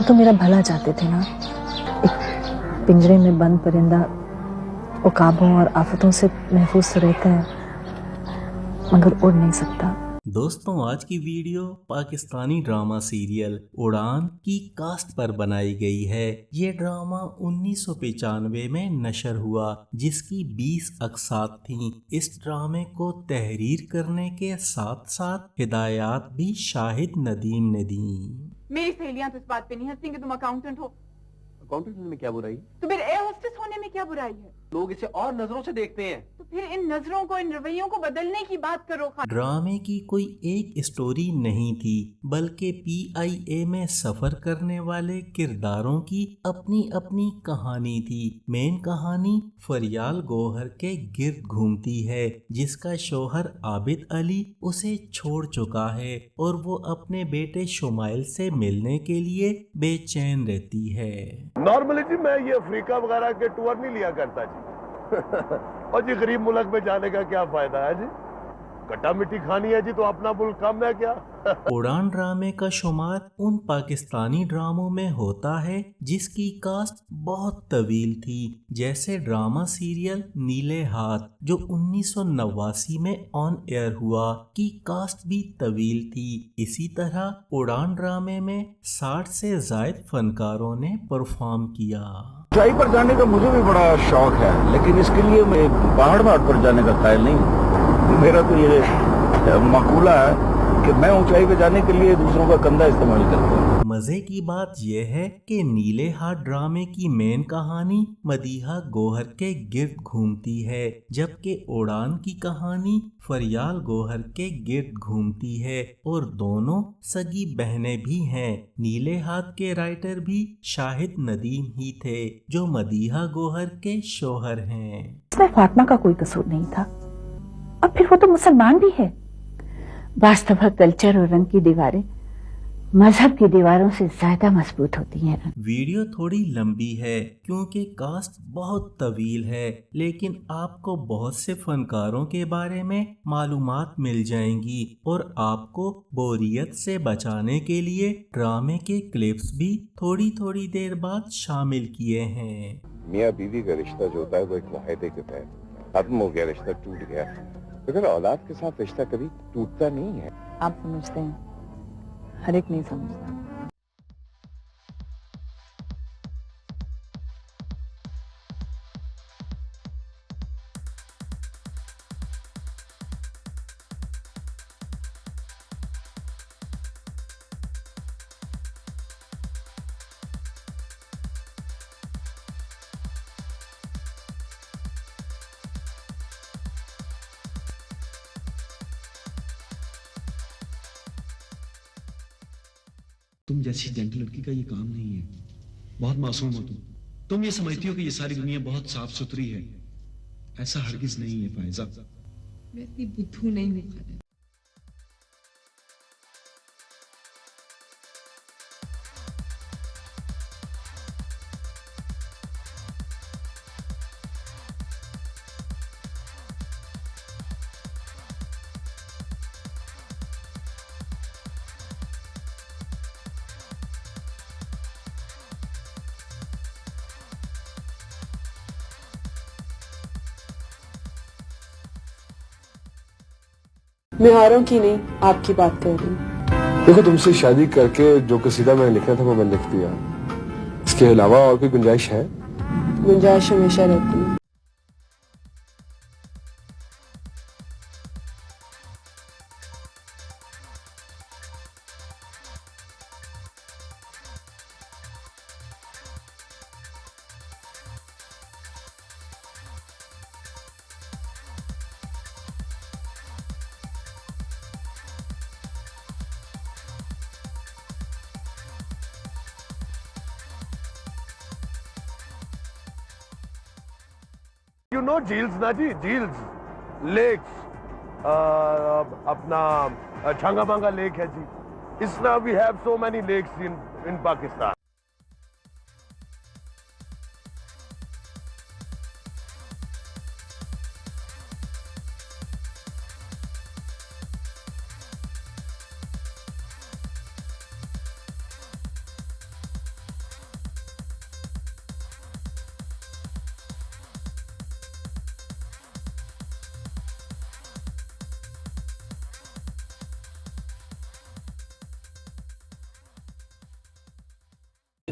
वो तो मेरा भला चाहते थे ना। एक पिंजरे में बंद परिंदा उकाबों और आफतों से महफूज तो रहता है, मगर उड़ नहीं सकता। दोस्तों, आज की वीडियो पाकिस्तानी ड्रामा सीरियल उड़ान की कास्ट पर बनाई गई है। ये ड्रामा 1995 में नशर हुआ, जिसकी 20 अक़सात थीं। इस ड्रामे को तहरीर करने के साथ साथ हिदायत भी शाहिद नदीम ने दी। मेरी सहेलियां तो इस बात पे नहीं हंसती कि तुम अकाउंटेंट हो। अकाउंटेंट होने में क्या बुराई? तो फिर एयर होस्टेस होने में क्या बुराई है? लोग इसे और नजरों से देखते हैं। तो फिर इन नजरों को, इन रवैयों को बदलने की बात करो। ड्रामे की कोई एक स्टोरी नहीं थी, बल्कि PIA में सफर करने वाले किरदारों की अपनी अपनी कहानी थी। मेन कहानी फरियाल गौहर के गिर्द घूमती है, जिसका शौहर आबिद अली उसे छोड़ चुका है और वो अपने बेटे शुमाइल से मिलने के लिए बेचैन रहती है। नॉर्मली जी मैं ये अफ्रीका वगैरह के टूर नहीं लिया करता जी। और जी गरीब मुल्क में जाने का क्या फायदा है जी? खट्टा मिट्टी खानी है जी तो अपना मुल्क कम है क्या? उड़ान ड्रामे का शुमार उन पाकिस्तानी ड्रामों में होता है जिसकी कास्ट बहुत तवील थी, जैसे ड्रामा सीरियल नीले हाथ जो 1989 में ऑन एयर हुआ, की कास्ट भी तवील थी। इसी तरह उड़ान ड्रामे में 60 से ज्यादा फनकारों ने परफॉर्म किया। ऊंचाई पर जाने का मुझे भी बड़ा शौक है, लेकिन इसके लिए मैं पहाड़ पर जाने का कायल नहीं हूँ। मेरा तो ये मकूला है कि मैं ऊंचाई पे जाने के लिए दूसरों का कंधा इस्तेमाल करता हूँ। मजे की बात यह है कि नीले हाथ ड्रामे की मेन कहानी मदीहा गौहर के गिर्द घूमती है, जबकि उड़ान की कहानी फरियाल गौहर के गिर्द घूमती है और दोनों सगी बहनें भी हैं। नीले हाथ के राइटर भी शाहिद नदीम ही थे, जो मदीहा गौहर के शौहर हैं। इसमें फातिमा का कोई कसूर नहीं था, और फिर वो तो मुसलमान भी है। वास्तव कल्चर और रंग की दीवारें मजहब की दीवारों से ज्यादा मजबूत होती हैं। वीडियो थोड़ी लंबी है क्योंकि कास्ट बहुत तवील है, लेकिन आपको बहुत से फनकारों के बारे में मालूमात मिल जाएंगी और आपको बोरियत से बचाने के लिए ड्रामे के क्लिप्स भी थोड़ी थोड़ी देर बाद शामिल किए हैं। मियाँ बीवी का रिश्ता जो होता है वो एक मुआहदे के तहत खत्म हो गया, रिश्ता टूट गया। अगर औलाद के साथ रिश्ता कभी टूटता नहीं है। आप समझते हैं, हर एक नहीं समझता। तुम जैसी जेंटल लड़की का ये काम नहीं है। बहुत मासूम हो तुम ये समझती हो कि ये सारी दुनिया बहुत साफ सुथरी है। ऐसा हरगिज नहीं है फायजा। मैं इतनी बुद्धू नहीं हूँ खालिद। मैं हारों की नहीं, आपकी बात कर रही हूँ। देखो, तुमसे शादी करके जो कसीदा मैंने लिखना था वो मैंने लिख दिया। इसके अलावा और कोई गुंजाइश है? गुंजाइश हमेशा रहती है। You know झील्स ना जी, झील्स, लेक्स, अपना छंगा मांगा लेक है जी। इस ना we have so many lakes in Pakistan.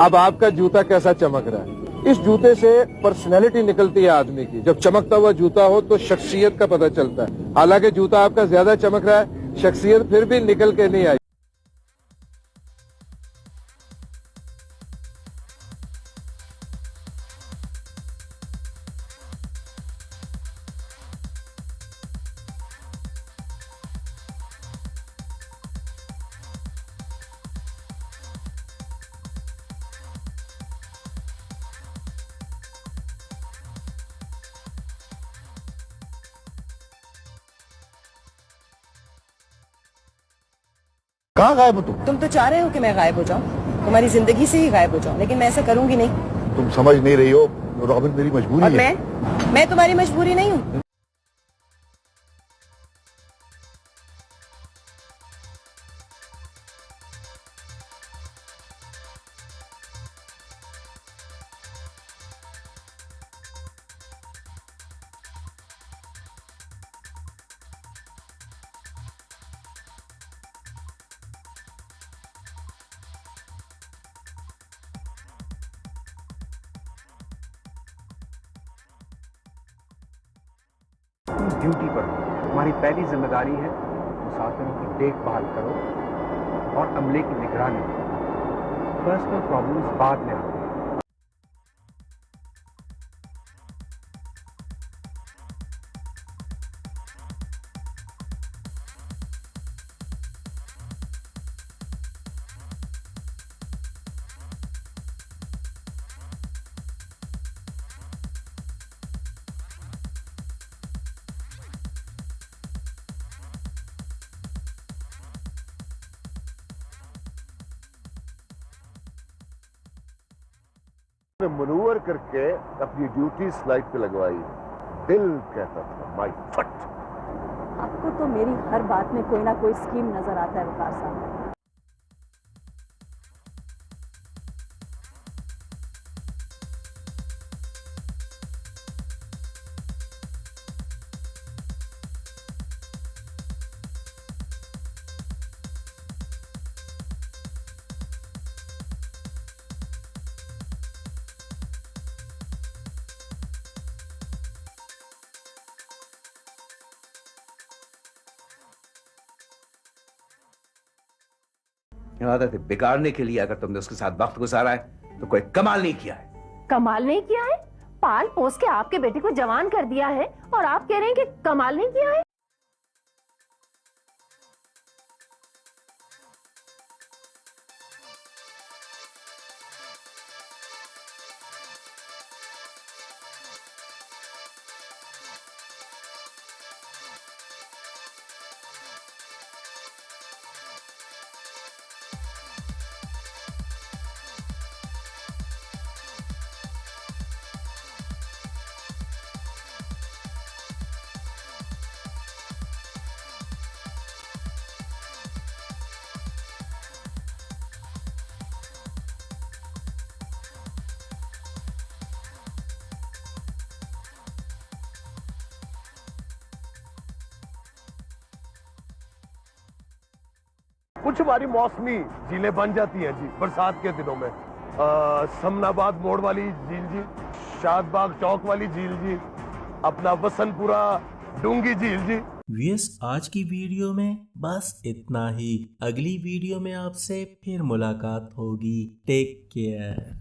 अब आपका जूता कैसा चमक रहा है? इस जूते से पर्सनैलिटी निकलती है आदमी की। जब चमकता हुआ जूता हो तो शख्सियत का पता चलता है। हालांकि जूता आपका ज्यादा चमक रहा है, शख्सियत फिर भी निकल के नहीं आई। कहाँ गायब हो तुम? तुम तो चाह रहे हो कि मैं गायब हो जाऊं, तुम्हारी जिंदगी से ही गायब हो जाऊं, लेकिन मैं ऐसा करूंगी नहीं। तुम समझ नहीं रही हो रॉबिन, मेरी मजबूरी और है। मैं तुम्हारी मजबूरी नहीं हूँ। ड्यूटी पर तुम्हारी पहली जिम्मेदारी है मुसाफिरों की देखभाल करो और अमले की निगरानी। पर्सनल प्रॉब्लम्स बाद में आते हैं। मनूवर करके अपनी ड्यूटी स्लाइड पे लगवाई। दिल कहता था माई फट। आपको तो मेरी हर बात में कोई ना कोई स्कीम नजर आता है वकार साहब। आदत बिगाड़ने के लिए अगर तुमने उसके साथ वक्त गुजारा है तो कोई कमाल नहीं किया है। कमाल नहीं किया है? पाल पोस के आपके बेटे को जवान कर दिया है और आप कह रहे हैं कि कमाल नहीं किया है? कुछ हमारी मौसमी झीलें बन जाती हैं जी बरसात के दिनों में। समनाबाद मोड़ वाली झील जी, शादबाग चौक वाली झील जी, अपना वसनपुरा डूंगी झील जी। व्यूअर्स, आज की वीडियो में बस इतना ही। अगली वीडियो में आपसे फिर मुलाकात होगी। Take care.